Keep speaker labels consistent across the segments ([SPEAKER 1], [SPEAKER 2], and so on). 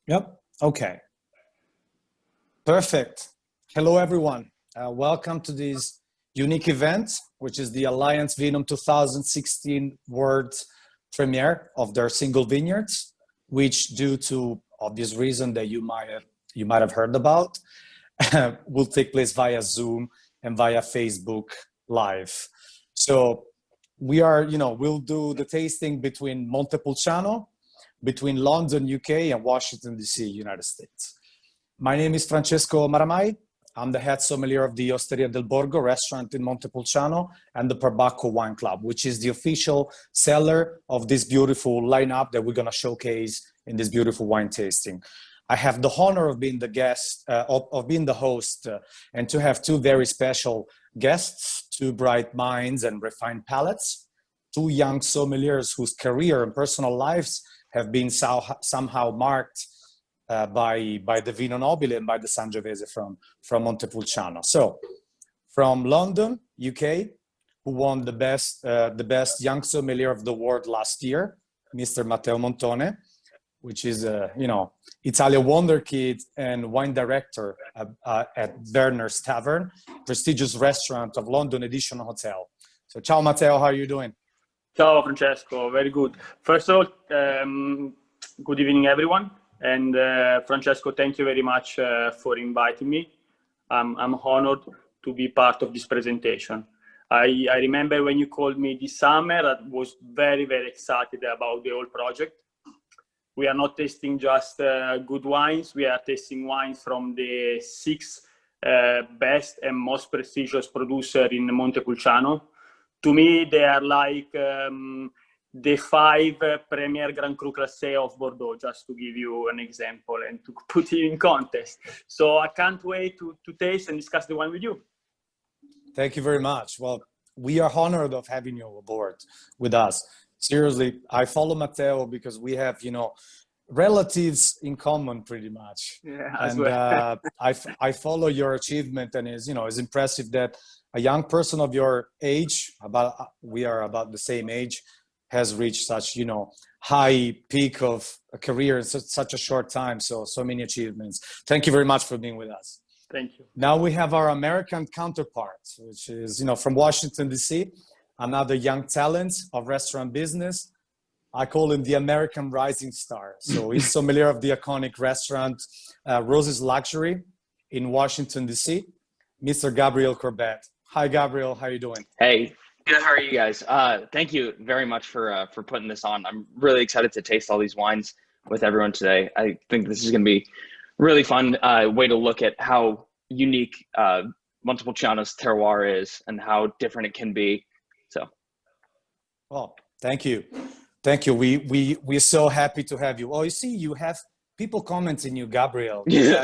[SPEAKER 1] Yep. Okay. Perfect. Hello, everyone. Welcome to this unique event, which is the Alliance Vinum 2016 World Premiere of their single vineyards, which, due to obvious reason that you might have heard about, will take place via Zoom and via Facebook Live. So we'll do the tasting between Montepulciano, between London, UK, and Washington, D.C., United States. My name is Francesco Maramai. I'm the head sommelier of the Osteria del Borgo restaurant in Montepulciano and the Perbacco Wine Club, which is the official seller of this beautiful lineup that we're going to showcase in this beautiful wine tasting. I have the honor of being the guest, of being the host, and to have two very special guests, two bright minds and refined palates, two young sommeliers whose career and personal lives have been somehow marked by the Vino Nobile and by the Sangiovese from Montepulciano. So, from London, UK, who won the best young sommelier of the world last year, Mr. Matteo Montone, which is Italian wonder kid and wine director at Werner's Tavern, prestigious restaurant of London Edition Hotel. So, ciao Matteo, how are you doing?
[SPEAKER 2] Ciao Francesco, very good. First of all, good evening everyone. And Francesco, thank you very much for inviting me. I'm honored to be part of this presentation. I remember when you called me this summer, I was very, very excited about the whole project. We are not tasting just good wines, we are tasting wines from the six best and most prestigious producer in Montepulciano. To me, they are like the five premier Grand Cru Classé of Bordeaux, just to give you an example and to put it in context. So I can't wait to taste and discuss the wine with you.
[SPEAKER 1] Thank you very much. Well, we are honored of having you aboard with us. Seriously, I follow Matteo because we have, relatives in common pretty much.
[SPEAKER 2] Yeah,
[SPEAKER 1] and
[SPEAKER 2] well.
[SPEAKER 1] I follow your achievement, and it's impressive that a young person of your age, we are about the same age, has reached such, high peak of a career in such a short time. So many achievements. Thank you very much for being with us.
[SPEAKER 2] Thank you.
[SPEAKER 1] Now we have our American counterpart, which is, from Washington, D.C., another young talent of restaurant business. I call him the American rising star. So he's sommelier of the iconic restaurant Rose's Luxury in Washington, D.C., Mr. Gabriel Corbett. Hi, Gabriel. How are you doing?
[SPEAKER 3] Hey, good. How are you guys? Thank you very much for putting this on. I'm really excited to taste all these wines with everyone today. I think this is going to be really fun way to look at how unique Montepulciano's terroir is and how different it can be. So,
[SPEAKER 1] well, thank you. Thank you. We're so happy to have you. Oh, you see, you have people commenting you, Gabriel. You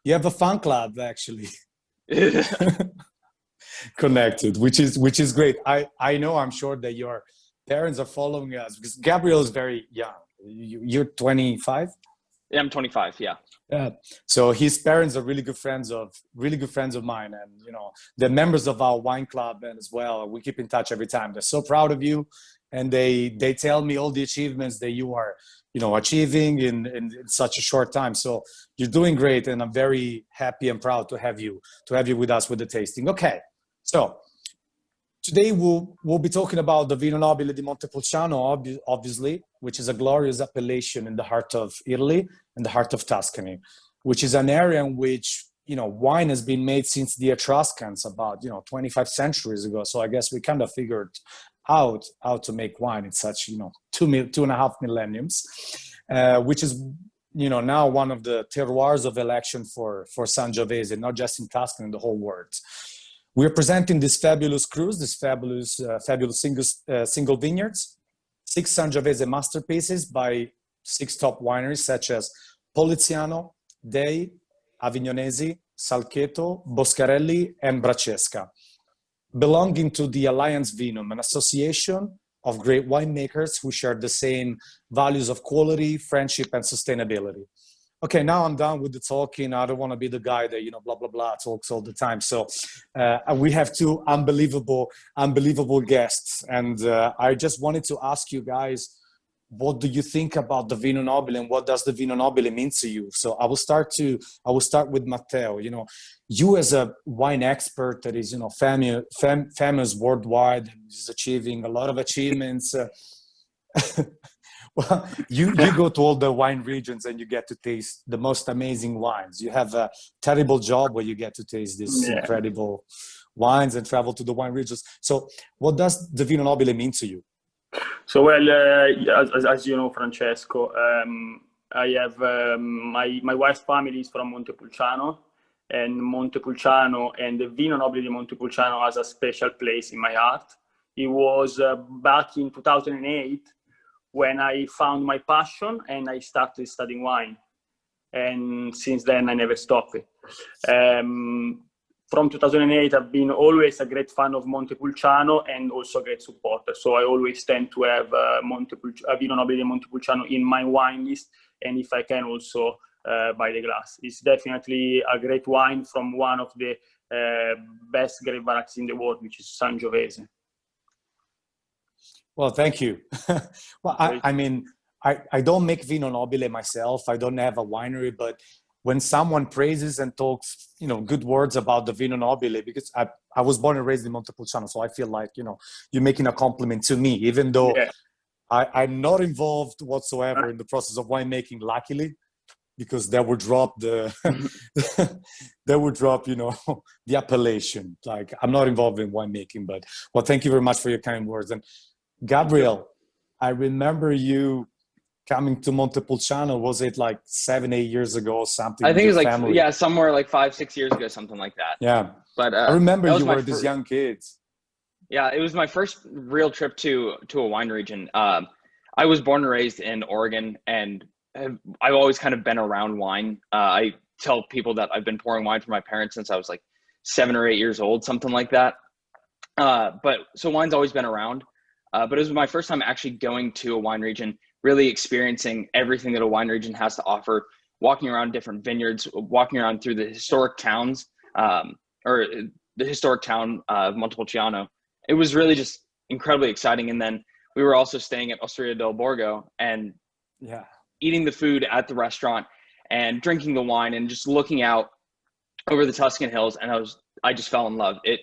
[SPEAKER 1] have a fan club, actually. Connected, which is great. I know, I'm sure that your parents are following us because Gabriel is very young. You're 25?
[SPEAKER 3] Yeah, I'm 25. Yeah.
[SPEAKER 1] So his parents are really good friends of mine, and they're members of our wine club, and as well we keep in touch every time. They're so proud of you, and they tell me all the achievements that you are achieving in such a short time. So you're doing great, and I'm very happy and proud to have you with us with the tasting. Okay, so today we'll be talking about the Vino Nobile di Montepulciano, obviously, which is a glorious appellation in the heart of Italy, in the heart of Tuscany, which is an area in which wine has been made since the Etruscans about 25 centuries ago. So I guess we kind of figured out how to make wine in such 2.5 millenniums, which is now one of the terroirs of election for Sangiovese, not just in Tuscany, in the whole world. We're presenting this fabulous Crus, this fabulous single vineyards, 6 Sangiovese masterpieces by 6 top wineries such as Poliziano, Dei, Avignonesi, Salcheto, Boscarelli, and Braccesca, belonging to the Alliance Vinum, an association of great winemakers who share the same values of quality, friendship, and sustainability. Okay, now I'm done with the talking. I don't want to be the guy that, blah, blah, blah, talks all the time. So we have two unbelievable guests. And I just wanted to ask you guys, what do you think about the Vino Nobile and what does the Vino Nobile mean to you? So I will start with Matteo. You know, you as a wine expert that is, you know, famous worldwide and is achieving a lot of achievements. Well, you go to all the wine regions and you get to taste the most amazing wines. You have a terrible job where you get to taste these incredible wines and travel to the wine regions. So what does the Vino Nobile mean to you?
[SPEAKER 2] So, well, as you know, Francesco, I have my wife's family is from Montepulciano, and Montepulciano and the Vino Nobile di Montepulciano has a special place in my heart. It was back in 2008 when I found my passion and I started studying wine. And since then, I never stopped it. From 2008, I've been always a great fan of Montepulciano and also a great supporter. So I always tend to have Vino Nobile di Montepulciano in my wine list, and if I can also buy the glass. It's definitely a great wine from one of the best grape varieties in the world, which is Sangiovese.
[SPEAKER 1] Well, thank you. Well, I mean, I don't make Vino Nobile myself. I don't have a winery, but when someone praises and talks, you know, good words about the Vino Nobile, because I was born and raised in Montepulciano, so I feel like, you know, you're making a compliment to me, even though I'm not involved whatsoever in the process of winemaking, luckily, because that would drop you know, the appellation. Like, I'm not involved in winemaking, but well, thank you very much for your kind words. And Gabriel, I remember you coming to Montepulciano. Was it like 7-8 years ago or something?
[SPEAKER 3] I think it was like,
[SPEAKER 1] family?
[SPEAKER 3] yeah, somewhere like 5-6 years ago, something like that.
[SPEAKER 1] Yeah.
[SPEAKER 3] But
[SPEAKER 1] I remember you were these young kids.
[SPEAKER 3] Yeah, it was my first real trip to a wine region. I was born and raised in Oregon, and I've always kind of been around wine. I tell people that I've been pouring wine for my parents since I was like 7 or 8 years old, something like that. But so wine's always been around. But it was my first time actually going to a wine region, really experiencing everything that a wine region has to offer, walking around different vineyards, walking around through the historic towns, or the historic town of Montepulciano. It was really just incredibly exciting. And then we were also staying at Osteria del Borgo and eating the food at the restaurant and drinking the wine and just looking out over the Tuscan hills. And I just fell in love. It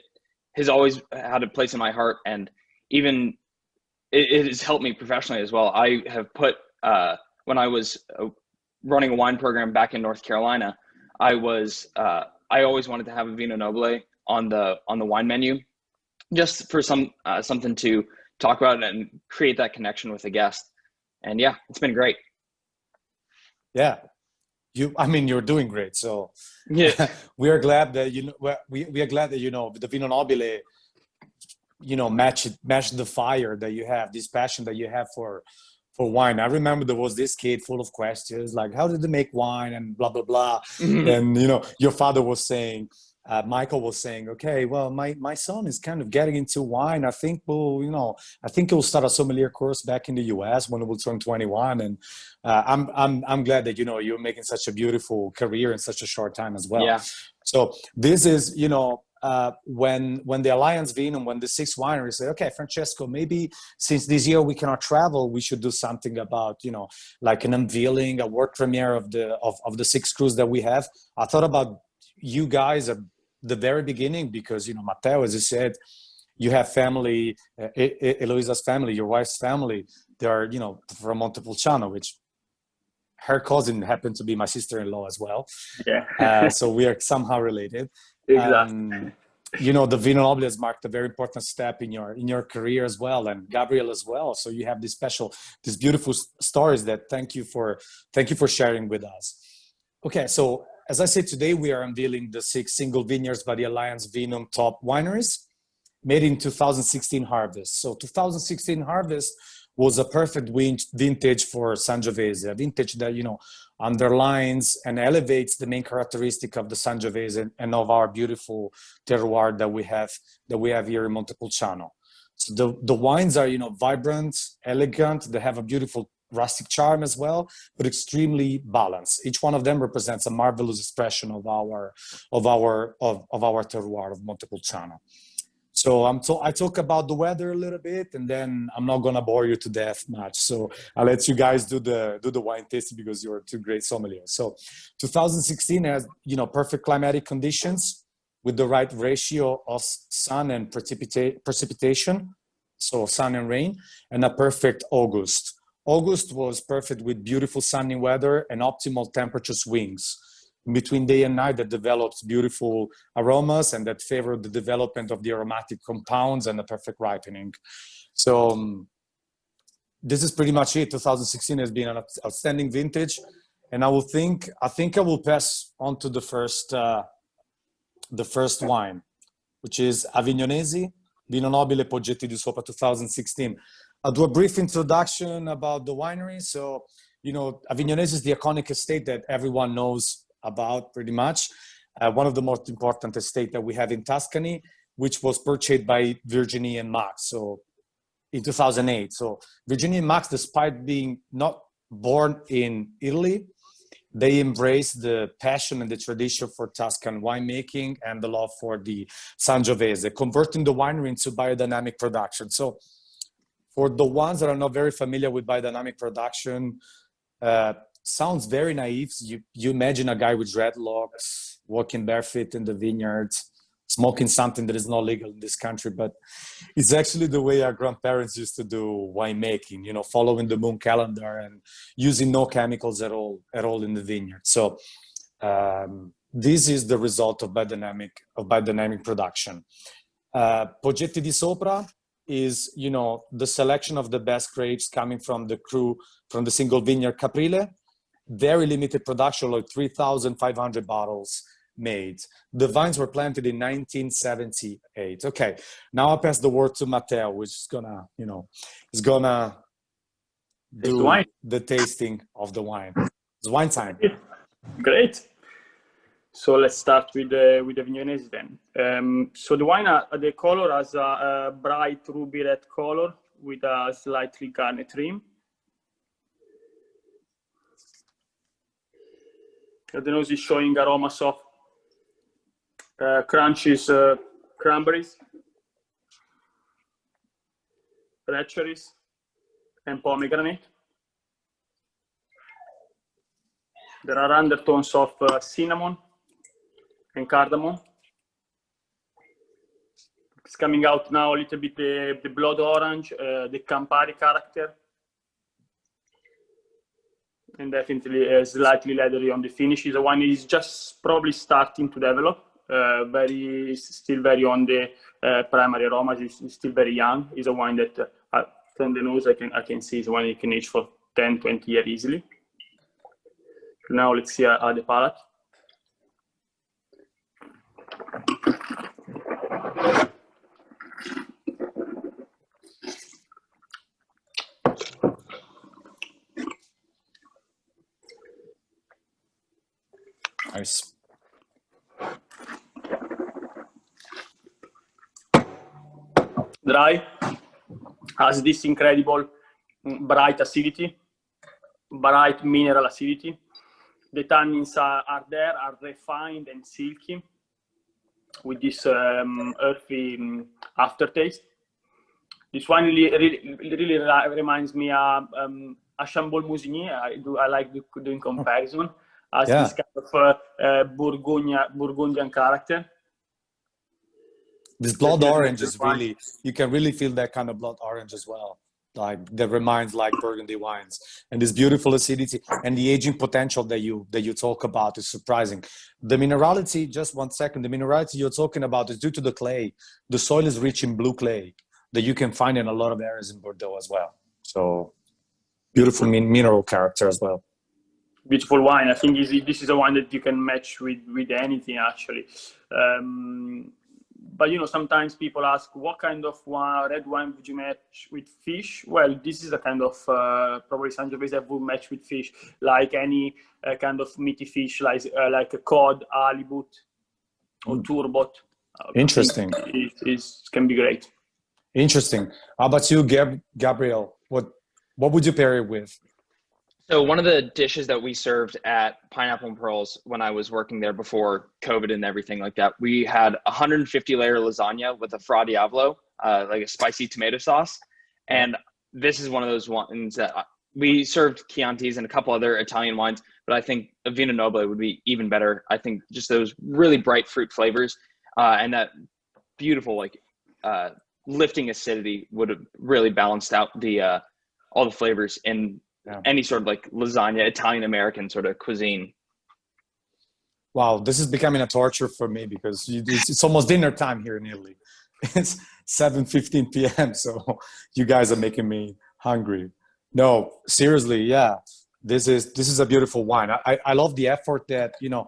[SPEAKER 3] has always had a place in my heart, and even it has helped me professionally as well. I have put, when I was running a wine program back in North Carolina, I always wanted to have a Vino Nobile on the wine menu, just for something to talk about and create that connection with the guest. And yeah, it's been great. Yeah.
[SPEAKER 1] You're doing great. So
[SPEAKER 3] yeah,
[SPEAKER 1] we are glad that, you know, we are glad that, you know, the Vino Nobile, you know, match the fire that you have, this passion that you have for wine. I remember there was this kid full of questions, like, how did they make wine and blah, blah, blah.
[SPEAKER 3] Mm-hmm.
[SPEAKER 1] And, you know, your father was saying, Michael was saying, okay, well, my son is kind of getting into wine. I think he'll start a sommelier course back in the US when he will turn 21. And I'm glad that, you know, you're making such a beautiful career in such a short time as well.
[SPEAKER 3] Yeah.
[SPEAKER 1] So this is, you know, when the Alliance Vinum, when the 6 wineries say, okay, Francesco, maybe since this year we cannot travel, we should do something about, you know, like an unveiling, a world premiere of the 6 Crus that we have. I thought about you guys at the very beginning, because, you know, Matteo, as you said, you have family, Eloisa's family, your wife's family, they are, you know, from Montepulciano, which her cousin happened to be my sister-in-law as well.
[SPEAKER 2] Yeah.
[SPEAKER 1] So we are somehow related.
[SPEAKER 2] Exactly.
[SPEAKER 1] You know, the Vino Nobile has marked a very important step in your career as well, and Gabriel as well. So you have these beautiful stories that thank you for sharing with us. Okay, so as I said, today we are unveiling the 6 single vineyards by the Alliance Vinum top wineries made in 2016 harvest. So 2016 harvest was a perfect vintage for Sangiovese, a vintage that, you know, underlines and elevates the main characteristic of the Sangiovese and of our beautiful terroir that we have here in Montepulciano. So the wines are, you know, vibrant, elegant. They have a beautiful rustic charm as well, but extremely balanced. Each one of them represents a marvelous expression of our terroir of Montepulciano. So I talk about the weather a little bit, and then I'm not gonna bore you to death much. So I'll let you guys do the wine tasting because you're two great sommeliers. So 2016 has, you know, perfect climatic conditions with the right ratio of sun and precipitation, so sun and rain, and a perfect August. August was perfect with beautiful sunny weather and optimal temperature swings between day and night that develops beautiful aromas and that favor the development of the aromatic compounds and the perfect ripening. So this is pretty much it. 2016 has been an outstanding vintage, and I think I will pass on to the first wine, which is Avignonesi, Vino Nobile Poggetti di Sopra 2016. I'll do a brief introduction about the winery. So, you know, Avignonesi is the iconic estate that everyone knows about pretty much. One of the most important estates that we have in Tuscany, which was purchased by Virginie and Max, so in 2008. So Virginie and Max, despite being not born in Italy, they embraced the passion and the tradition for Tuscan winemaking and the love for the Sangiovese, converting the winery into biodynamic production. So for the ones that are not very familiar with biodynamic production, sounds very naive. You imagine a guy with dreadlocks walking barefoot in the vineyards, smoking something that is not legal in this country, but it's actually the way our grandparents used to do winemaking, you know, following the moon calendar and using no chemicals at all in the vineyard. So this is the result of biodynamic production. Poggetti di Sopra is, you know, the selection of the best grapes coming from the single vineyard Caprile. Very limited production, like 3,500 bottles made. The vines were planted in 1978. Okay, now I'll pass the word to Matteo, which is gonna do the tasting of the wine. It's wine time.
[SPEAKER 2] Great. So let's start with the Avignonesi then. So the wine, the color has a bright ruby red color with a slightly garnet trim. The nose is showing aromas of crunches, cranberries, red cherries, and pomegranate. There are undertones of cinnamon and cardamom. It's coming out now a little bit the blood orange, the Campari character. And definitely slightly leathery on the finish. The wine is just probably starting to develop. Still very on the primary aromas. It's still very young. It's a wine that from the nose I can see is one you can age for 10, 20 years easily. Now let's see at the palate.
[SPEAKER 1] Nice.
[SPEAKER 2] Dry, has this incredible bright acidity, bright mineral acidity. The tannins are there, are refined and silky with this earthy aftertaste. This one really reminds me of a Chambol Musigny. I like doing comparison. As this kind of Burgundian character.
[SPEAKER 1] This blood orange is really, you can really feel that kind of blood orange as well. Like that reminds like Burgundy wines, and this beautiful acidity and the aging potential that you talk about is surprising. The minerality, just 1 second, the minerality you're talking about is due to the clay. The soil is rich in blue clay that you can find in a lot of areas in Bordeaux as well. So beautiful mineral character as well.
[SPEAKER 2] Beautiful wine. I think this is a wine that you can match with anything actually. But you know, sometimes people ask, what kind of red wine would you match with fish? Well, this is a kind of probably Sangiovese that would match with fish, like any kind of meaty fish, like a cod, halibut, or turbot.
[SPEAKER 1] Interesting.
[SPEAKER 2] It can be great.
[SPEAKER 1] Interesting. How about you, Gabriel? What would you pair it with?
[SPEAKER 3] So one of the dishes that we served at Pineapple and Pearls when I was working there before COVID and everything like that, we had 150 layer lasagna with a fra diavolo, like a spicy tomato sauce. And this is one of those ones that we served Chiantis and a couple other Italian wines, but I think a Vino Nobile would be even better. I think just those really bright fruit flavors and that beautiful, like lifting acidity would have really balanced out the all the flavors in any sort of like lasagna, Italian American sort of cuisine.
[SPEAKER 1] Wow, this is becoming a torture for me because it's almost dinner time here in Italy. It's 7:15 p.m. So you guys are making me hungry. No, seriously, yeah. This is a beautiful wine. I love the effort that, you know,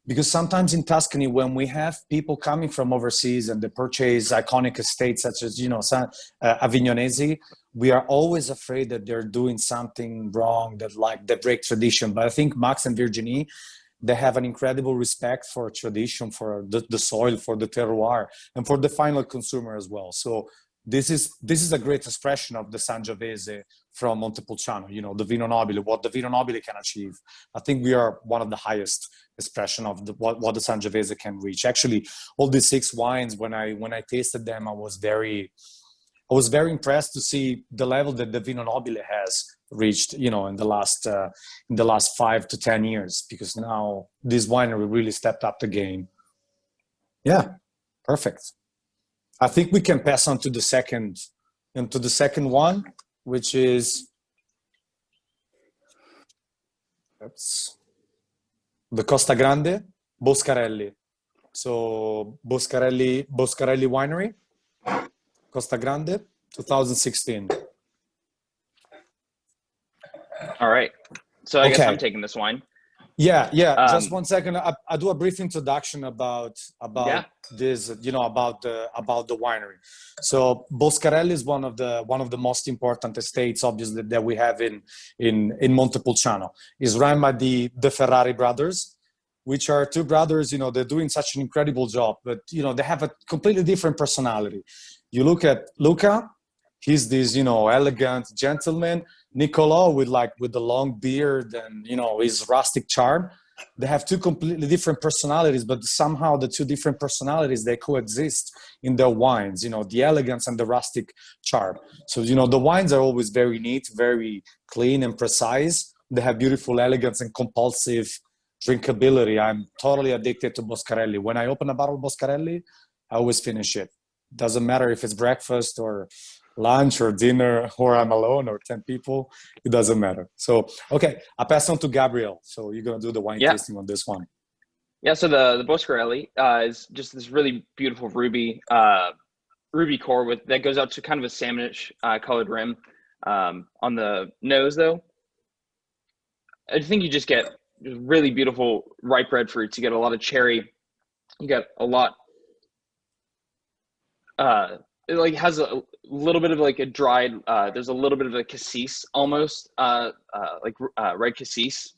[SPEAKER 1] because sometimes in Tuscany, when we have people coming from overseas and they purchase iconic estates such as, you know, Avignonesi, we are always afraid that they're doing something wrong, that like they break tradition. But I think Max and Virginie, they have an incredible respect for tradition, for the soil, for the terroir, and for the final consumer as well. So this is a great expression of the Sangiovese from Montepulciano, you know, the Vino Nobile, what the Vino Nobile can achieve. I think we are one of the highest expression of what the Sangiovese can reach. Actually, all these 6 wines, when I tasted them, I was very impressed to see the level that the Vino Nobile has reached, you know, in the last 5 to 10 years, because now this winery really stepped up the game. Yeah, perfect. I think we can pass on to the second one, which is the Costa Grande Boscarelli. So Boscarelli Winery, Costa Grande, 2016.
[SPEAKER 3] All right. So I guess I'm taking this wine.
[SPEAKER 1] Yeah. Just 1 second. I do a brief introduction about this, you know, about the winery. So Boscarelli is one of the most important estates, obviously, that we have in Montepulciano. It's run by the Ferrari brothers, which are 2 brothers. You know, they're doing such an incredible job, but you know, they have a completely different personality. You look at Luca, he's this, you know, elegant gentleman. Nicolò with the long beard and, you know, his rustic charm. They have 2 completely different personalities, but somehow the 2 different personalities, they coexist in their wines, you know, the elegance and the rustic charm. So, you know, the wines are always very neat, very clean and precise. They have beautiful elegance and compulsive drinkability. I'm totally addicted to Boscarelli. When I open a bottle of Boscarelli, I always finish it. Doesn't matter if it's breakfast or lunch or dinner, or I'm alone or 10 people, it doesn't matter. So, okay, I pass on to Gabriel. So you're going to do the wine tasting on this one.
[SPEAKER 3] Yeah, so the Boscarelli is just this really beautiful ruby core that goes out to kind of a salmonish colored rim on the nose, though. I think you just get really beautiful ripe red fruits. You get a lot of cherry. You get a lot it like has a little bit of like a dried there's a little bit of a cassis almost red cassis,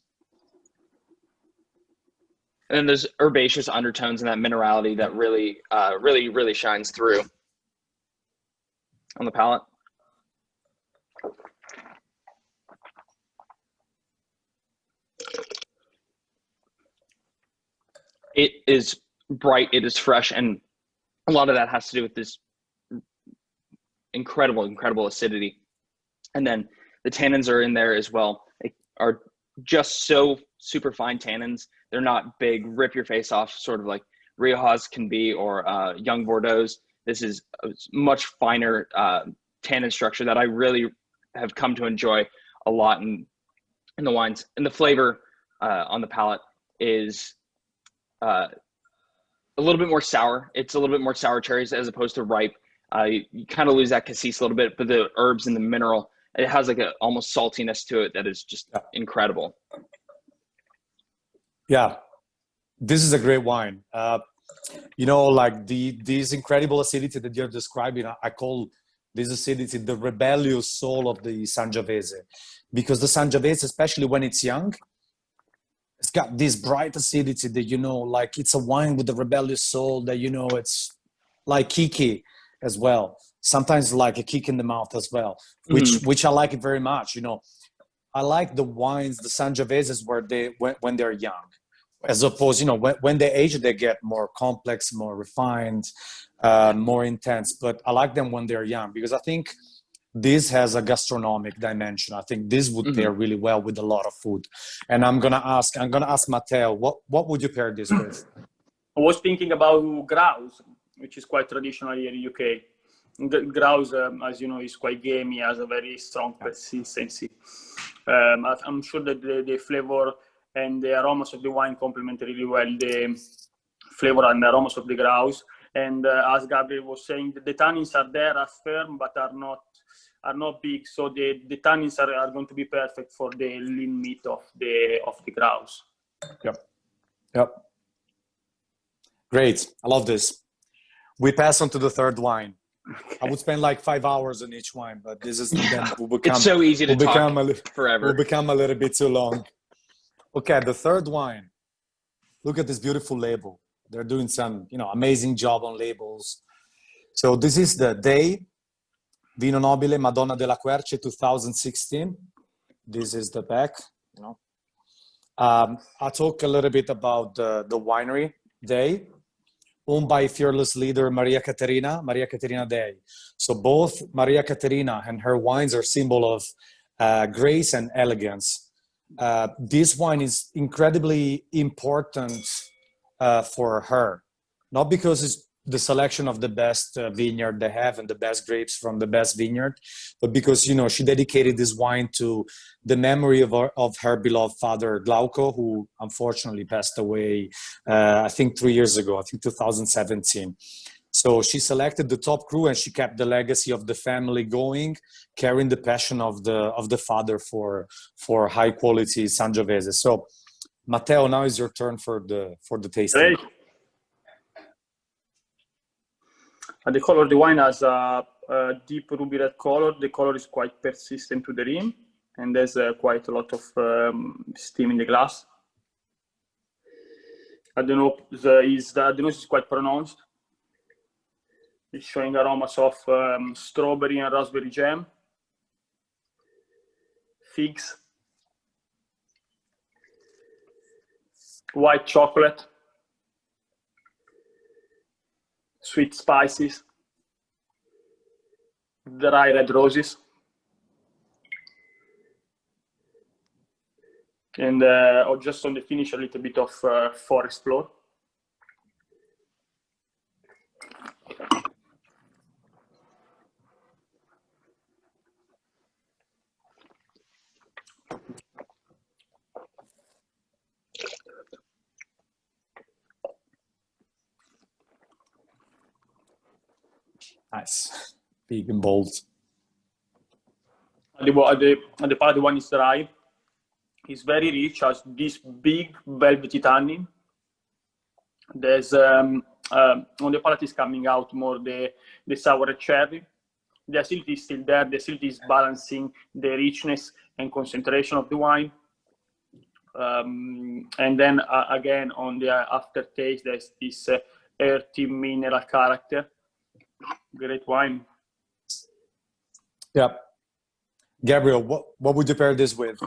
[SPEAKER 3] and then there's herbaceous undertones and that minerality that really shines through on the palate. It is bright, it is fresh, and a lot of that has to do with this incredible acidity. And then the tannins are in there as well. They are just so super fine tannins. They're not big, rip your face off, sort of like Riojas can be, or young Bordeaux. This is a much finer tannin structure that I really have come to enjoy a lot in the wines. And the flavor on the palate is a little bit more sour. It's a little bit more sour cherries as opposed to ripe. You kind of lose that cassis a little bit, but the herbs and the mineral, it has like a almost saltiness to it that is just incredible.
[SPEAKER 1] Yeah, this is a great wine. You know, like this incredible acidity that you're describing, I call this acidity the rebellious soul of the Sangiovese, because the Sangiovese, especially when it's young, it's got this bright acidity that, you know, like it's a wine with a rebellious soul that, you know, it's like kiki as well. Sometimes like a kick in the mouth as well, which I like it very much. You know, I like the wines, the Sangioveses, where when they're young, as opposed, when they age, they get more complex, more refined, more intense. But I like them when they're young because I think this has a gastronomic dimension. I think this would pair really well with a lot of food. And I'm gonna ask Matteo, what would you pair this with?
[SPEAKER 2] I was thinking about Grouse, which is quite traditional here in the UK. Grouse, as you know, is quite gamey, has a very strong consistency. I'm sure that the flavor and the aromas of the wine complement really well the flavor and the aromas of the Grouse. And as Gabriel was saying, the tannins are there, are firm, but are not big. So the tannins are going to be perfect for the lean meat of the Grouse.
[SPEAKER 1] Yep. Great. I love this. We pass on to the third wine. I would spend like 5 hours on each wine, but this is
[SPEAKER 3] it's so easy to talk forever.
[SPEAKER 1] Will become a little bit too long. Okay, the third wine. Look at this beautiful label. They're doing some, amazing job on labels. So this is the Day Vino Nobile Madonna della Querce 2016. This is the back. I'll talk a little bit about the winery Day, owned by fearless leader Maria Caterina Day. So both Maria Caterina and her wines are symbol of grace and elegance. This wine is incredibly important for her, not because it's the selection of the best vineyard they have and the best grapes from the best vineyard, but because, she dedicated this wine to the memory of her beloved father, Glauco, who unfortunately passed away, I think 3 years ago, I think 2017. So she selected the top cru and she kept the legacy of the family going, carrying the passion of the father for high quality Sangiovese. So Matteo, now is your turn for the tasting.
[SPEAKER 2] Great. The color of the wine has a deep ruby red color. The color is quite persistent to the rim, and there's quite a lot of steam in the glass. I don't know, the nose is quite pronounced. It's showing aromas of strawberry and raspberry jam, figs, white chocolate, sweet spices, dry red roses, and just on the finish a little bit of forest floor.
[SPEAKER 1] Nice, big and bold.
[SPEAKER 2] The part the one is dry. It's very rich, has this big velvety tannin. There's on the palate is coming out more the sour cherry. The acidity is still there. The acidity is balancing the richness and concentration of the wine. And then again on the aftertaste, there's this earthy mineral character. Great wine.
[SPEAKER 1] Yeah. Gabriel, what would you pair this with?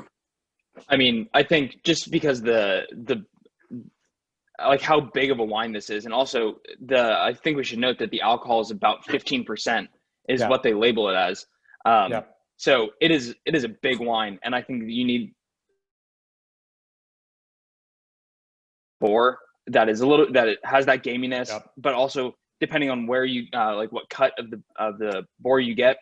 [SPEAKER 3] I mean, I think just because the like how big of a wine this is, and also I think we should note that the alcohol is about 15% is what they label it as. So it is a big wine, and I think you need that it has that gaminess, but also depending on where you like what cut of the bore you get,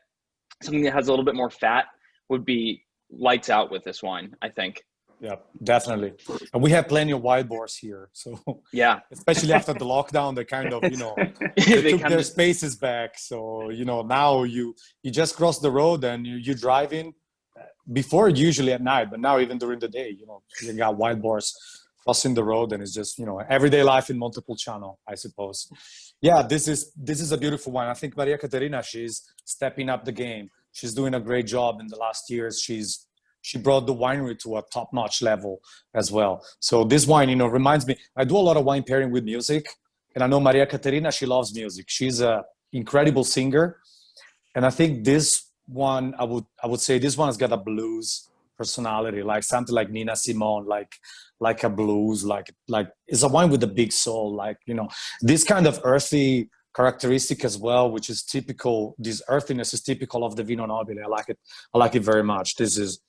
[SPEAKER 3] something that has a little bit more fat would be lights out with this wine, I think.
[SPEAKER 1] Yeah, definitely. And we have plenty of wild boars here. So
[SPEAKER 3] yeah,
[SPEAKER 1] especially after the lockdown, they kind of, they took their spaces back. So, now you just cross the road and you drive in before, usually at night, but now even during the day, you got wild boars crossing the road, and it's just, everyday life in Montepulciano, I suppose. Yeah, this is a beautiful wine. I think Maria Caterina, she's stepping up the game. She's doing a great job in the last years. She brought the winery to a top-notch level as well. So this wine, reminds me, I do a lot of wine pairing with music, and I know Maria Caterina, she loves music. She's an incredible singer. And I think this one, I would say this one has got a blues personality, like something like Nina Simone, like a blues, like it's a wine with a big soul, like, you know, this kind of earthy characteristic as well, which is typical. This earthiness is typical of the Vino Nobile. I like it very much. This is,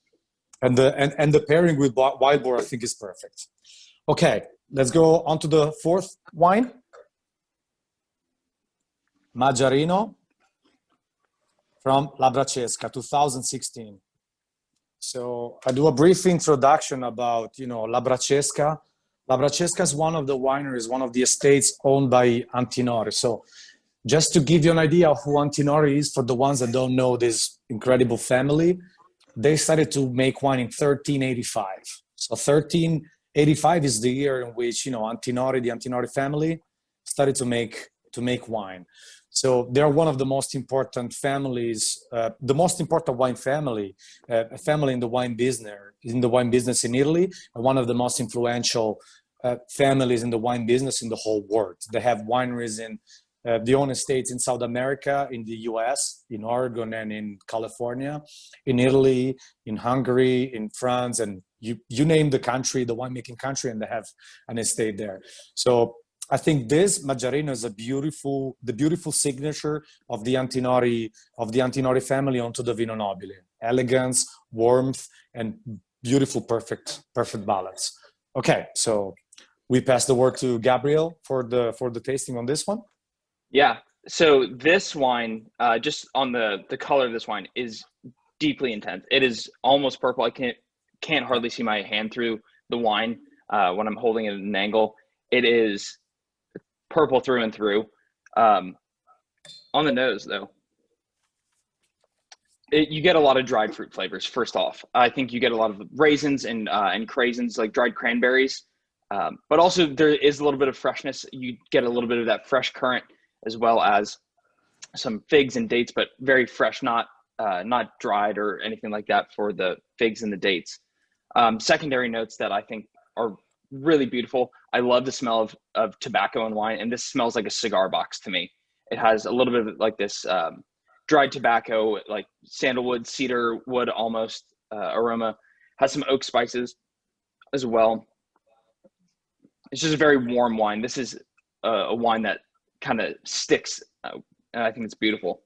[SPEAKER 1] and the pairing with wild boar, I think, is perfect. Okay, let's go on to the fourth wine, Maggiarino from La Braccesca, 2016. So I do a brief introduction about, you know, La Braccesca. La Braccesca is one of the wineries, one of the estates owned by Antinori. So just to give you an idea of who Antinori is, for the ones that don't know this incredible family, they started to make wine in 1385. So 1385 is the year in which, you know, Antinori, the Antinori family, started to make wine. So they're one of the most important families, the most important wine family, a family in the wine business in Italy, and one of the most influential families in the wine business in the whole world. They have wineries in the own estates in South America, in the US, in Oregon, and in California, in Italy, in Hungary, in France, and you name the country, the winemaking country, and they have an estate there. So I think this Maggiarino is the beautiful signature of the Antinori family onto the Vino Nobile. Elegance, warmth, and beautiful, perfect balance. Okay, so we pass the word to Gabriel for the tasting on this one.
[SPEAKER 3] Yeah. So this wine, just on the color of this wine, is deeply intense. It is almost purple. I can't hardly see my hand through the wine when I'm holding it at an angle. It is purple through and through. On the nose, though, you get a lot of dried fruit flavors. First off, I think you get a lot of raisins and craisins, like dried cranberries. But also there is a little bit of freshness. You get a little bit of that fresh currant, as well as some figs and dates, but very fresh, not dried or anything like that for the figs and the dates. Secondary notes that I think are really beautiful. I love the smell of tobacco and wine, and this smells like a cigar box to me. It has a little bit of like this dried tobacco, like sandalwood, cedar wood almost aroma. Has some oak spices as well. It's just a very warm wine. This is a wine that kind of sticks, and I think it's beautiful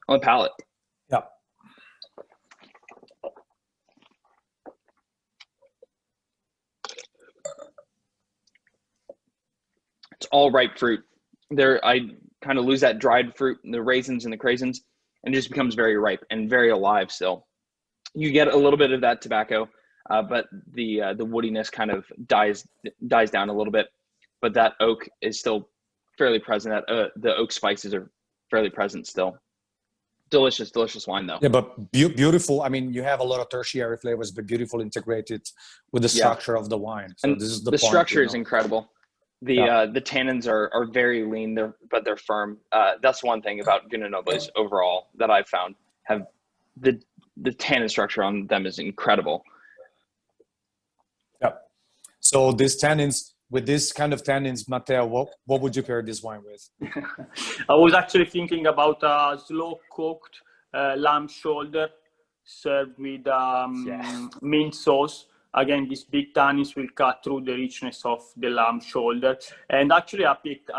[SPEAKER 3] on the palate.
[SPEAKER 1] Yeah.
[SPEAKER 3] It's all ripe fruit. There, I kind of lose that dried fruit, the raisins and the craisins, and it just becomes very ripe and very alive still. You get a little bit of that tobacco, but the woodiness kind of dies down a little bit. But that oak is still fairly present. The oak spices are fairly present still. Delicious wine though.
[SPEAKER 1] Yeah, but beautiful. I mean, you have a lot of tertiary flavors, but beautiful integrated with the structure of the wine. So
[SPEAKER 3] and
[SPEAKER 1] this is the point,
[SPEAKER 3] structure is incredible. The tannins are very lean, but they're firm. That's one thing about Vino Nobiles overall that I've found. Have the tannin structure on them is incredible.
[SPEAKER 1] Yeah. So these tannins, with this kind of tannins, Matteo, what would you pair this wine with?
[SPEAKER 2] I was actually thinking about a slow cooked lamb shoulder served with mint sauce. Again, these big tannins will cut through the richness of the lamb shoulder. And actually, I picked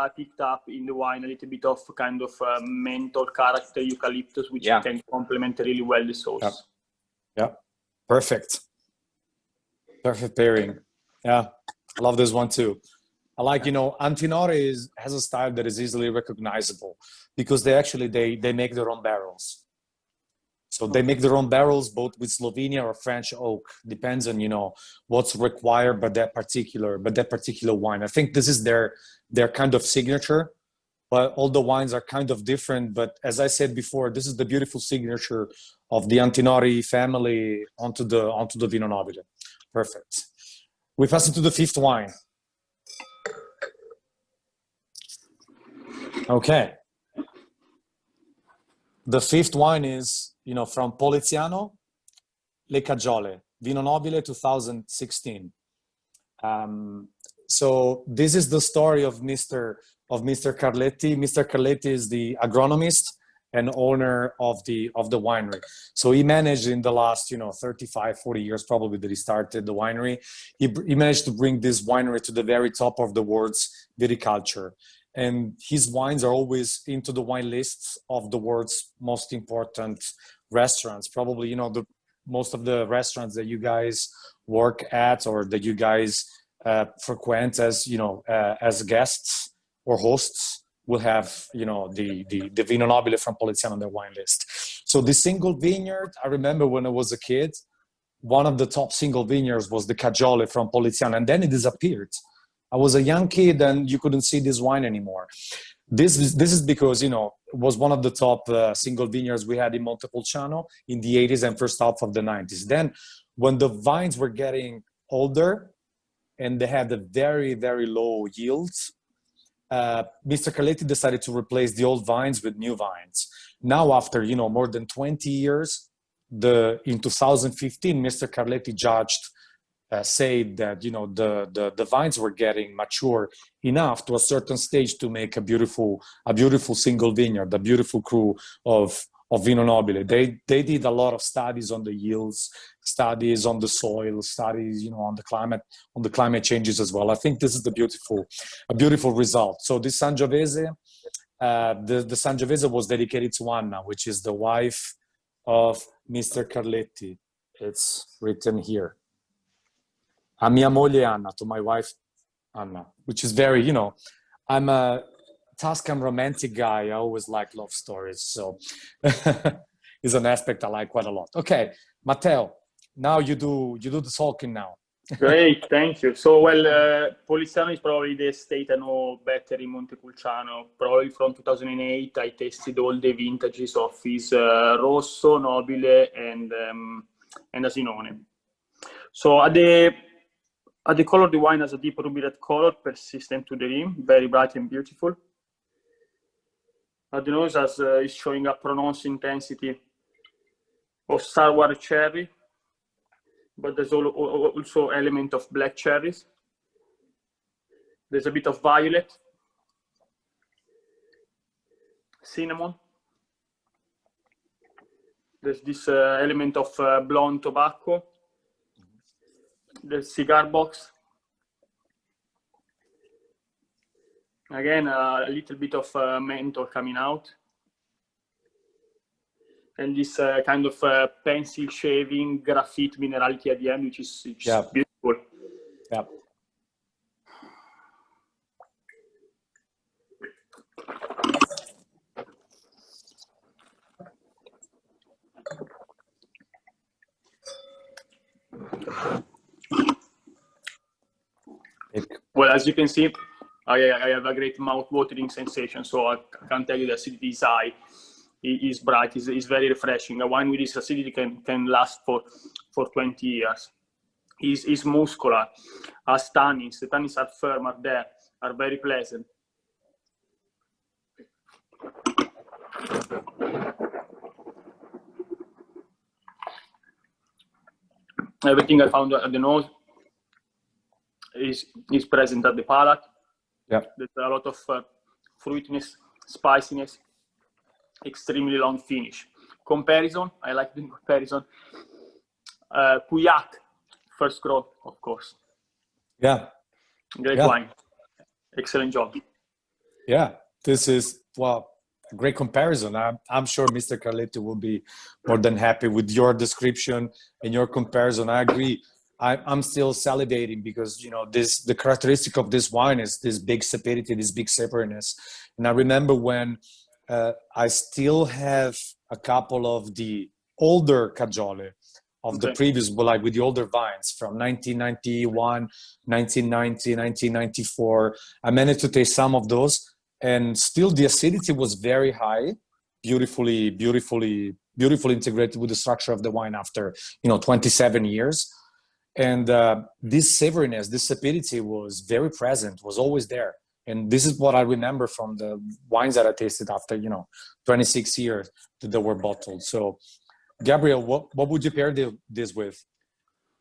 [SPEAKER 2] up in the wine a little bit of kind of menthol character, eucalyptus, which can complement really well the sauce.
[SPEAKER 1] Yeah. Perfect pairing. Yeah, I love this one too. I like, Antinori has a style that is easily recognizable because they make their own barrels. So they make their own barrels, both with Slovenia or French oak. Depends on, what's required by that particular wine. I think this is their kind of signature, but all the wines are kind of different. But as I said before, this is the beautiful signature of the Antinori family onto the Vino Nobile. Perfect. We pass into the fifth wine. Okay. The fifth wine is, from Poliziano, Le Cagiole, Vino Nobile 2016. So this is the story of Mr. Carletti. Mr. Carletti is the agronomist and owner of the winery. So he managed in the last 35, 40 years probably that he started the winery. He managed to bring this winery to the very top of the world's viticulture. And his wines are always into the wine lists of the world's most important restaurants. Probably, most of the restaurants that you guys work at or that you guys frequent as as guests or hosts will have the Vino Nobile from Poliziano on their wine list. So the single vineyard, I remember when I was a kid, one of the top single vineyards was the Cagiole from Poliziano, and then it disappeared. I was a young kid and you couldn't see this wine anymore. This is because it was one of the top single vineyards we had in Montepulciano in the 80s and first half of the 90s. Then when the vines were getting older and they had a very, very low yields, Mr. Carletti decided to replace the old vines with new vines. Now, after more than 20 years, in 2015, Mr. Carletti judged, said that the vines were getting mature enough to a certain stage to make a beautiful single vineyard, a beautiful cru of Vino Nobile. They did a lot of studies on the yields, studies on the soil, studies on the climate changes as well. I think this is a beautiful result. So this Sangiovese, the Sangiovese was dedicated to Anna, which is the wife of Mr. Carletti. It's written here. A mia moglie Anna, to my wife Anna, which is very, I'm a Tuscan romantic guy. I always like love stories, so it's an aspect I like quite a lot. Okay, Matteo, now you do the talking now.
[SPEAKER 2] Great, thank you. So, Poliziano is probably the estate I know better in Montepulciano. Probably from 2008, I tasted all the vintages of his Rosso, Nobile, and Asinone. So, at the color, the wine has a deep ruby red color, persistent to the rim, very bright and beautiful. At the nose is showing a pronounced intensity of sour cherry, but there's also element of black cherries. There's a bit of violet, cinnamon. There's this element of blonde tobacco. There's cigar box. Again, a little bit of menthol coming out. And this kind of pencil shaving graphite minerality at the end, which is beautiful.
[SPEAKER 1] Yeah.
[SPEAKER 2] Well, as you can see, I have a great mouth-watering sensation, so I can't tell you the acidity is high. It is bright, it's very refreshing. A wine with this acidity can last for 20 years. It's muscular, has tannins. The tannins are firm, are there, are very pleasant. Everything I found at the nose is present at the palate.
[SPEAKER 1] Yeah. There's
[SPEAKER 2] a lot of fruitiness, spiciness, extremely long finish. Comparison, I like the comparison. Pauillac, first growth, of course.
[SPEAKER 1] Yeah.
[SPEAKER 2] Great wine. Excellent job.
[SPEAKER 1] Yeah, this is, a great comparison. I'm sure Mr. Carletti will be more than happy with your description and your comparison. I agree. I'm still salivating because, the characteristic of this wine is this big sapidity, this big savoriness. And I remember when I still have a couple of the older Cagiole of the previous, like with the older vines from 1991, 1990, 1994. I managed to taste some of those, and still the acidity was very high, beautifully integrated with the structure of the wine after 27 years. And this savoriness, this sapidity was very present, was always there. And this is what I remember from the wines that I tasted after 26 years that they were bottled. So Gabriel, what would you pair this with?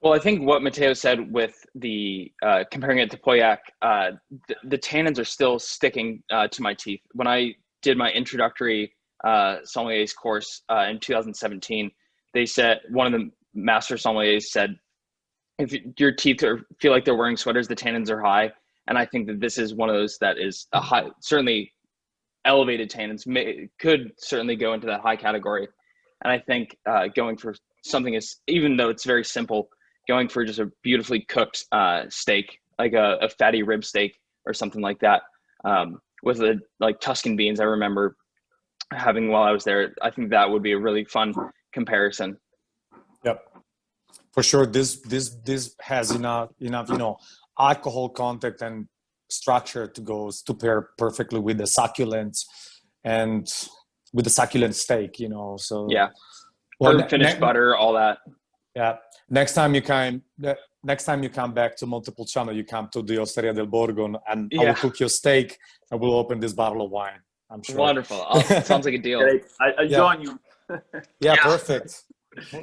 [SPEAKER 3] Well, I think what Matteo said with the comparing it to Pauillac, the tannins are still sticking to my teeth. When I did my introductory sommeliers course in 2017. They said, one of the master sommeliers said, if your teeth feel like they're wearing sweaters, the tannins are high. And I think that this is one of those that is a high, certainly elevated tannins, could certainly go into that high category. And I think going for something even though it's very simple, going for just a beautifully cooked steak, like a fatty rib steak or something like that, with like Tuscan beans, I remember having while I was there. I think that would be a really fun comparison.
[SPEAKER 1] Yep, for sure. This has enough alcohol content and structure to pair perfectly with the succulent and with the succulent steak. So
[SPEAKER 3] yeah, finished butter, all that.
[SPEAKER 1] Yeah. Next time you come back to Montepulciano, you come to the Osteria del Borgo, and I will cook your steak, and we'll open this bottle of wine. I'm sure.
[SPEAKER 3] Wonderful. Sounds like a deal.
[SPEAKER 2] Great. I join you.
[SPEAKER 1] Yeah, perfect.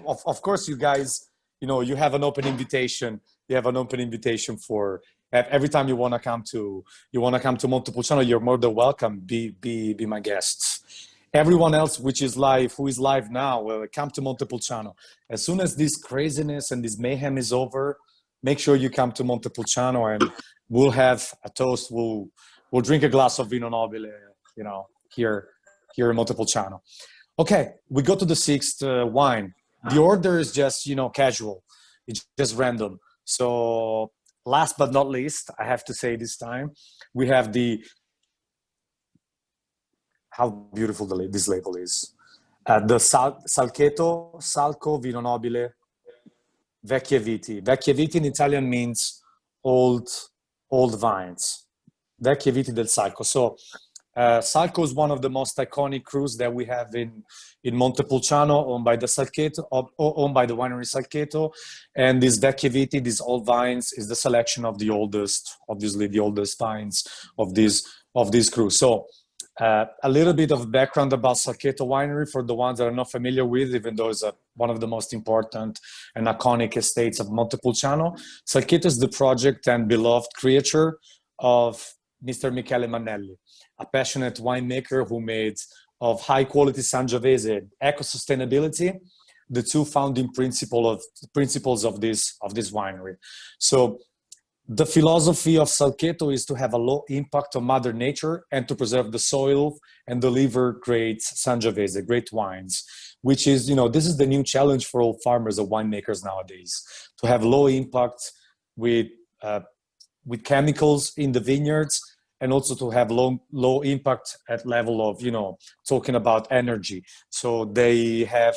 [SPEAKER 1] Of course, you guys, you have an open invitation. You have an open invitation for every time you want to come to Montepulciano. You're more than welcome. Be my guests. Everyone else who is live now, will come to Montepulciano. As soon as this craziness and this mayhem is over, make sure you come to Montepulciano, and we'll have a toast. We'll drink a glass of Vino Nobile, here in Montepulciano. Okay, we go to the sixth wine. The order is just, casual. It's just random. So last but not least, I have to say this time, we have how beautiful this label is. The Salcheto, Salco, Vino Nobile, Vecchie Viti. Vecchie Viti in Italian means old vines. Vecchie Viti del Salco. So Salco is one of the most iconic Crus that we have in Montepulciano, owned by the Salcheto, owned by the winery Salcheto. And this Vecchie Viti, these old vines, is the selection of the oldest vines of this Crus. So a little bit of background about Salcheto Winery for the ones that are not familiar with, even though it's one of the most important and iconic estates of Montepulciano. Salcheto is the project and beloved creature of Mr. Michele Mannelli, a passionate winemaker who made of high-quality Sangiovese eco-sustainability the two founding principles of this winery. So the philosophy of Salcheto is to have a low impact on Mother Nature and to preserve the soil and deliver great Sangiovese, great wines, which is, this is the new challenge for all farmers and winemakers nowadays, to have low impact with chemicals in the vineyards, and also to have low impact at level of, talking about energy. So they have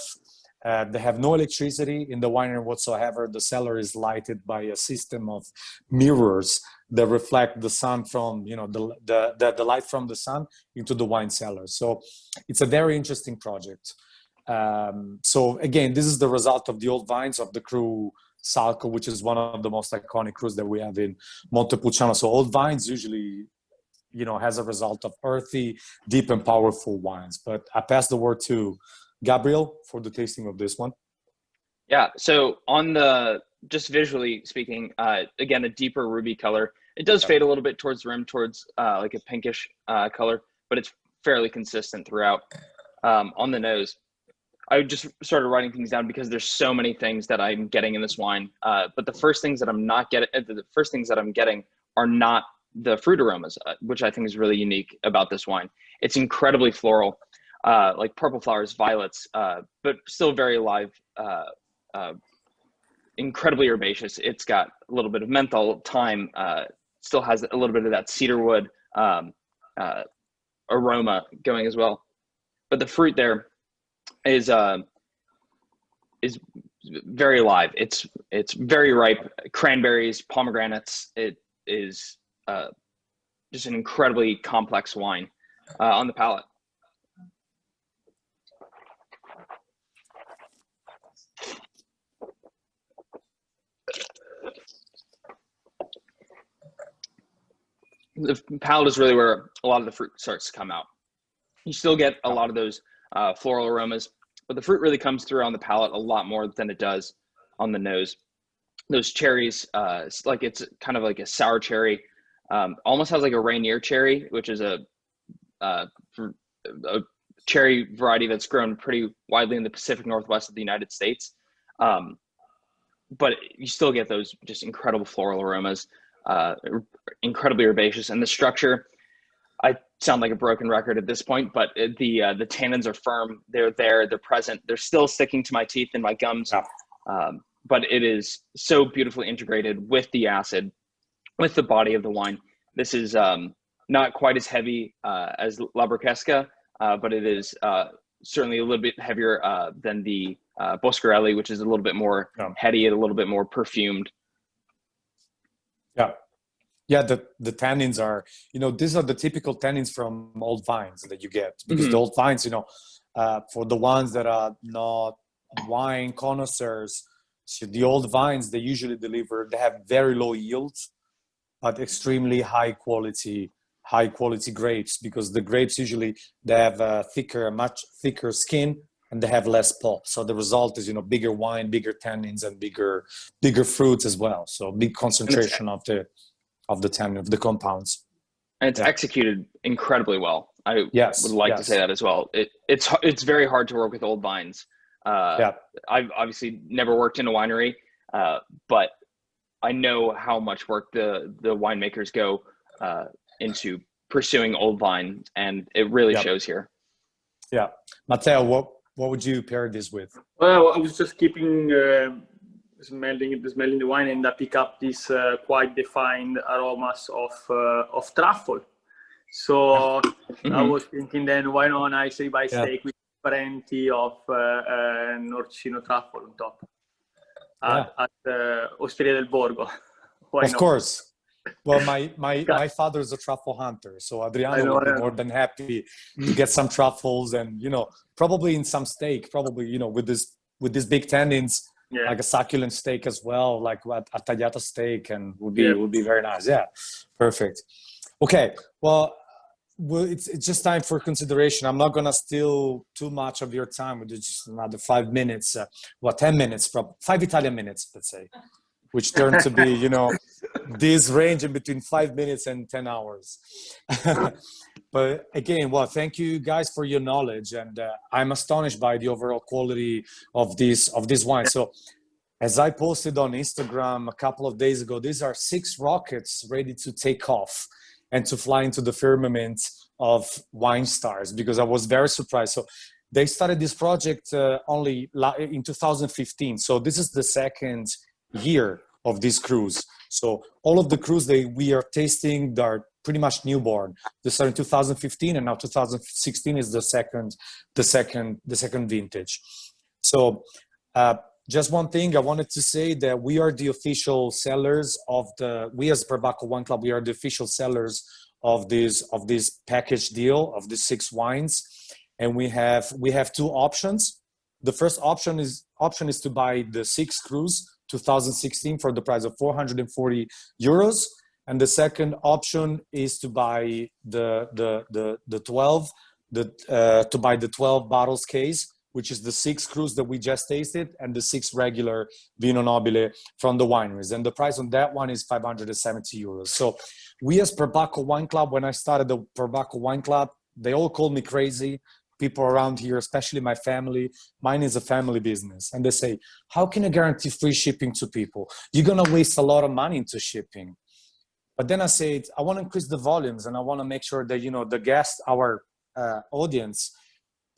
[SPEAKER 1] no electricity in the winery whatsoever. The cellar is lighted by a system of mirrors that reflect the sun from, the light from the sun into the wine cellar. So it's a very interesting project. So again, this is the result of the old vines of the Cru Salco, which is one of the most iconic Crus that we have in Montepulciano. So old vines usually, has a result of earthy, deep and powerful wines. But I pass the word to Gabriel for the tasting of this one.
[SPEAKER 3] Yeah, so just visually speaking, again, a deeper ruby color. It does fade a little bit towards the rim, towards like a pinkish color, but it's fairly consistent throughout. On the nose, I just started writing things down because there's so many things that I'm getting in this wine. But the first things that I'm getting are not the fruit aromas, which I think is really unique about this wine. It's incredibly floral. Like purple flowers, violets, but still very alive, incredibly herbaceous. It's got a little bit of menthol, thyme, still has a little bit of that cedarwood aroma going as well. But the fruit there is very alive. It's very ripe. Cranberries, pomegranates. It is just an incredibly complex wine on the palate. The palate is really where a lot of the fruit starts to come out. You still get a lot of those floral aromas, but the fruit really comes through on the palate a lot more than it does on the nose. Those cherries, like it's kind of like a sour cherry, almost has like a Rainier cherry, which is a cherry variety that's grown pretty widely in the Pacific Northwest of the United States. But you still get those just incredible floral aromas, incredibly herbaceous, and the structure. I sound like a broken record at this point, but the tannins are firm. They're there. They're present. They're still sticking to my teeth and my gums. But it is so beautifully integrated with the acid, with the body of the wine. This is not quite as heavy as La Braccesca, but it is certainly a little bit heavier than the Boscarelli, which is a little bit more heady and a little bit more perfumed.
[SPEAKER 1] Yeah, the tannins are, these are the typical tannins from old vines that you get, because the old vines, for the ones that are not wine connoisseurs, so the old vines, they usually they have very low yields, but extremely high quality grapes, because the grapes usually, they have a much thicker skin, and they have less pulp. So the result is, bigger wine, bigger tannins, and bigger fruits as well. So big concentration of the tannin, of the compounds.
[SPEAKER 3] And it's executed incredibly well. I would like to say that as well. It's very hard to work with old vines. I've obviously never worked in a winery, but I know how much work the winemakers go into pursuing old vines, and it really shows here.
[SPEAKER 1] Yeah. Matteo, what would you pair this with?
[SPEAKER 2] Well, I was just keeping smelling the wine, and I pick up these quite defined aromas of truffle. So I was thinking, then why not I say by steak with plenty of Norcino truffle on top at Osteria del Borgo.
[SPEAKER 1] Of course. Well, my father is a truffle hunter, so Adriano would be more than happy to get some truffles, and probably in some steak, with these big tannins, like a succulent steak as well, like a tagliata steak, and would be very nice. Yeah, perfect. Okay, well, it's just time for consideration. I'm not gonna steal too much of your time. We'll do just another 5 minutes, 10 minutes, 5 Italian minutes, let's say, which turned to be, this range in between 5 minutes and 10 hours. But again, thank you guys for your knowledge, and I'm astonished by the overall quality of this wine. So as I posted on Instagram a couple of days ago, these are 6 rockets ready to take off and to fly into the firmament of wine stars, because I was very surprised. So they started this project only in 2015. So this is the second year of this cruise. So all of the cruise we are tasting, they're pretty much newborn. They started in 2015, and now 2016 is the second vintage. So just one thing I wanted to say, that we are the official sellers we as Perbacco Wine Club, we are the official sellers of this package deal of the 6 wines, and we have 2 options. The first option is to buy the 6 Crus 2016 for the price of 440 euros, and the second option is to buy the 12 bottles case, which is the 6 Crus that we just tasted, and the 6 regular Vino Nobile from the wineries. And the price on that one is 570 euros. So we as Perbacco Wine Club, when I started the Perbacco Wine Club, they all called me crazy. People around here, especially my family, mine is a family business. And they say, how can you guarantee free shipping to people? You're going to waste a lot of money into shipping. But then I said, I want to increase the volumes, and I want to make sure that, the guest, our audience,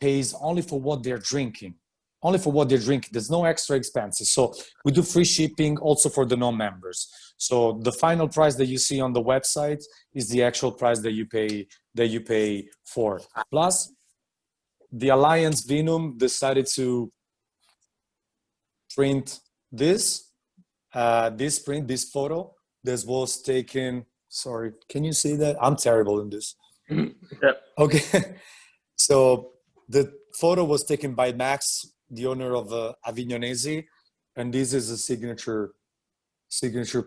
[SPEAKER 1] pays only for what they're drinking. Only for what they're drinking. There's no extra expenses. So we do free shipping also for the non-members. So the final price that you see on the website is the actual price that you pay for. Plus, the Alliance Vinum decided to print this photo. This was taken, sorry, can you see that? I'm terrible in this. Okay. So the photo was taken by Max, the owner of Avignonesi, and this is a signature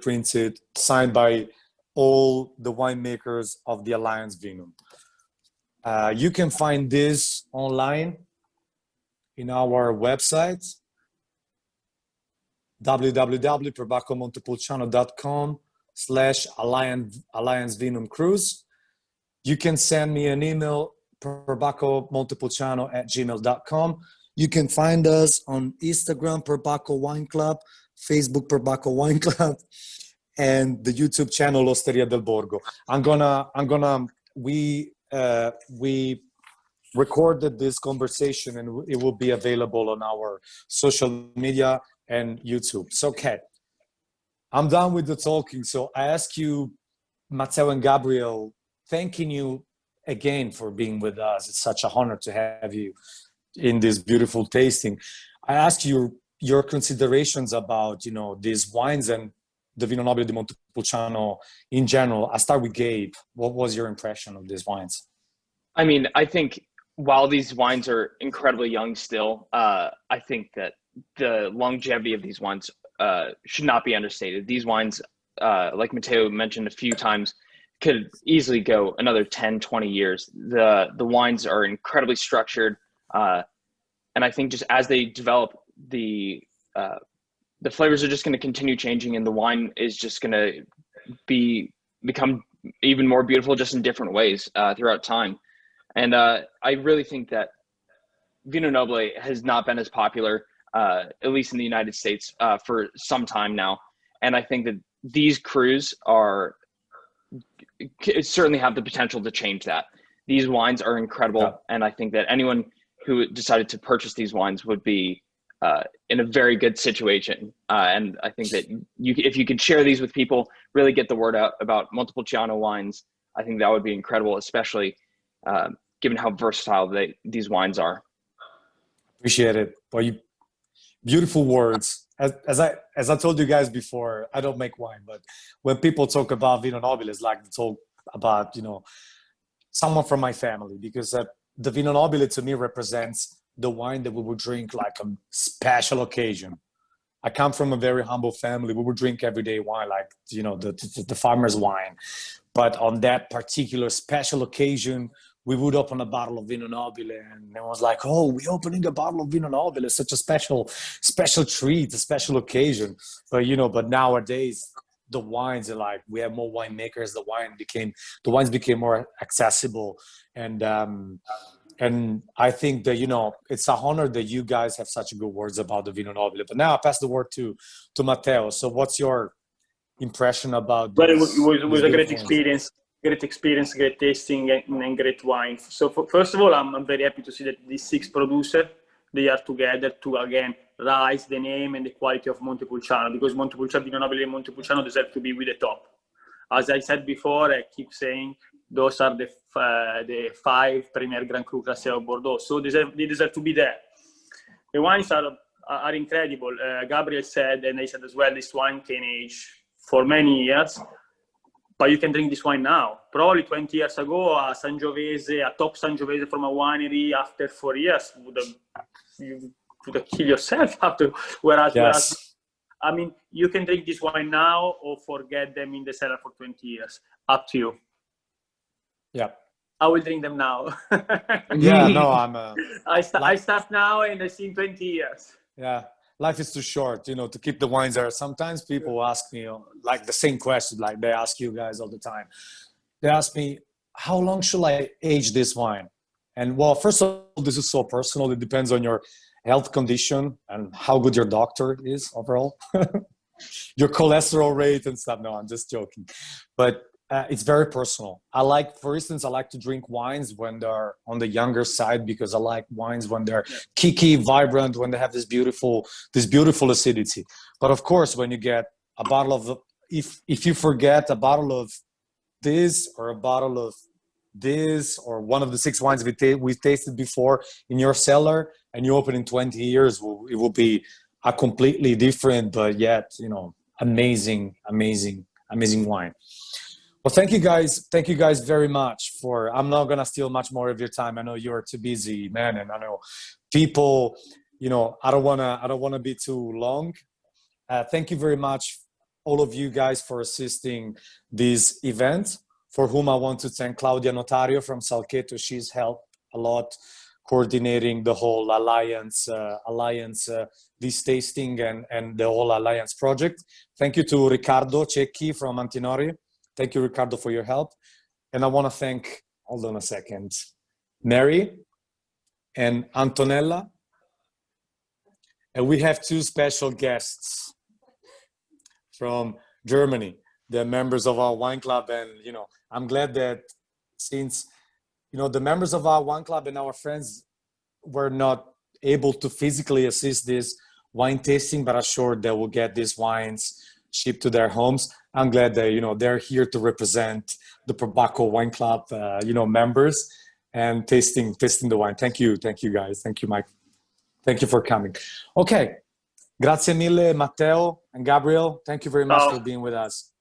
[SPEAKER 1] printed, signed by all the winemakers of the Alliance Vinum. You can find this online in our website, www.perbaccomontepulciano.com/Alliance Vinum Crus. You can send me an email Perbacco Montepulciano at gmail.com. You can find us on Instagram, Perbacco Wine Club, Facebook, Perbacco Wine Club, and the YouTube channel Osteria del Borgo. We recorded this conversation and it will be available on our social media and YouTube. So, okay, I'm done with the talking. So I ask you, Matteo and Gabriel, thanking you again for being with us. It's such an honor to have you in this beautiful tasting. I ask you your considerations about, you know, these wines and the Vino Nobile di Montepulciano in general. I start with Gabe. What was your impression of these wines?
[SPEAKER 3] I mean, I think while these wines are incredibly young still, I think that the longevity of these wines should not be understated. These wines, like Matteo mentioned a few times, could easily go another 10, 20 years. The wines are incredibly structured. And I think just as they develop, the flavors are just going to continue changing, and the wine is just going to become even more beautiful just in different ways throughout time. And I really think that Vino Nobile has not been as popular, at least in the United States, for some time now. And I think that these Crus certainly have the potential to change that. These wines are incredible. Yeah. And I think that anyone who decided to purchase these wines would be in a very good situation. And I think that if you could share these with people, really get the word out about Montepulciano wines, I think that would be incredible, especially given how versatile these wines are.
[SPEAKER 1] Appreciate it. Well, beautiful words. As I told you guys before, I don't make wine, but when people talk about Vino Nobile, it's like to talk about, you know, someone from my family, because the Vino Nobile to me represents the wine that we would drink like a special occasion. I come from a very humble family. We would drink everyday wine, like, you know, the farmer's wine. But on that particular special occasion, we would open a bottle of Vino Nobile, and it was like, oh, we're opening a bottle of Vino Nobile. It's such a special treat, a special occasion. But, you know, but nowadays, the wines are like, we have more winemakers. The wines became more accessible. And I think that, you know, it's an honor that you guys have such good words about the Vino Nobile. But now I pass the word to Matteo. So what's your impression about this?
[SPEAKER 2] Well, it was a great experience. Great experience, great tasting, and great wine. So first of all, I'm very happy to see that these 6 producers, they are together to, again, rise the name and the quality of Montepulciano, because Montepulciano, Vino Nobile and Montepulciano deserve to be with the top. As I said before, I keep saying, those are the 5 Premier Grand Cru Classé of Bordeaux. So they deserve to be there. The wines are incredible. Gabriel said, and I said as well, this wine can age for many years. But you can drink this wine now. Probably 20 years ago, a top Sangiovese from a winery after 4 years you would have killed yourself after. Whereas, I mean, you can drink this wine now or forget them in the cellar for 20 years. Up to you.
[SPEAKER 1] Yeah.
[SPEAKER 2] I will drink them now.
[SPEAKER 1] Yeah, no,
[SPEAKER 2] I start now and I see in 20 years.
[SPEAKER 1] Yeah. Life is too short, you know, to keep the wines there. Sometimes people ask me, like the same question, like they ask you guys all the time. They ask me, how long should I age this wine? And well, first of all, this is so personal. It depends on your health condition and how good your doctor is overall. Your cholesterol rate and stuff. No, I'm just joking. But it's very personal. For instance, I like to drink wines when they're on the younger side, because I like wines when they're kicky, vibrant, when they have this beautiful acidity. But of course, when you get a bottle of if you forget a bottle of this or a bottle of this or one of the 6 wines we tasted before in your cellar, and you open in 20 years, it will be a completely different, but yet, you know, amazing wine. Well, thank you guys very much I'm not going to steal much more of your time. I know you're too busy, man. And I know people, you know, I don't want to be too long. Thank you very much, all of you guys, for assisting this event, for whom I want to thank Claudia Notario from Salcheto. She's helped a lot coordinating the whole alliance, this tasting and the whole alliance project. Thank you to Riccardo Cecchi from Antinori. Thank you, Riccardo, for your help. And I want to thank, hold on a second. Mary and Antonella. And we have two special guests from Germany, the members of our wine club. And, you know, I'm glad that since, you know, the members of our wine club and our friends were not able to physically assist this wine tasting, but assured they will get these wines shipped to their homes. I'm glad that, you know, they're here to represent the Perbacco Wine Club, you know, members and tasting the wine. Thank you guys. Thank you, Mike. Thank you for coming. Okay. Grazie mille, Matteo and Gabriel. Thank you very much for being with us.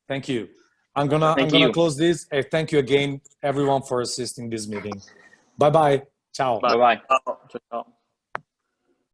[SPEAKER 1] Thank you. I'm gonna close this. Thank you again, everyone, for assisting this meeting. Bye-bye. Ciao.
[SPEAKER 3] Bye-bye.
[SPEAKER 2] Ciao.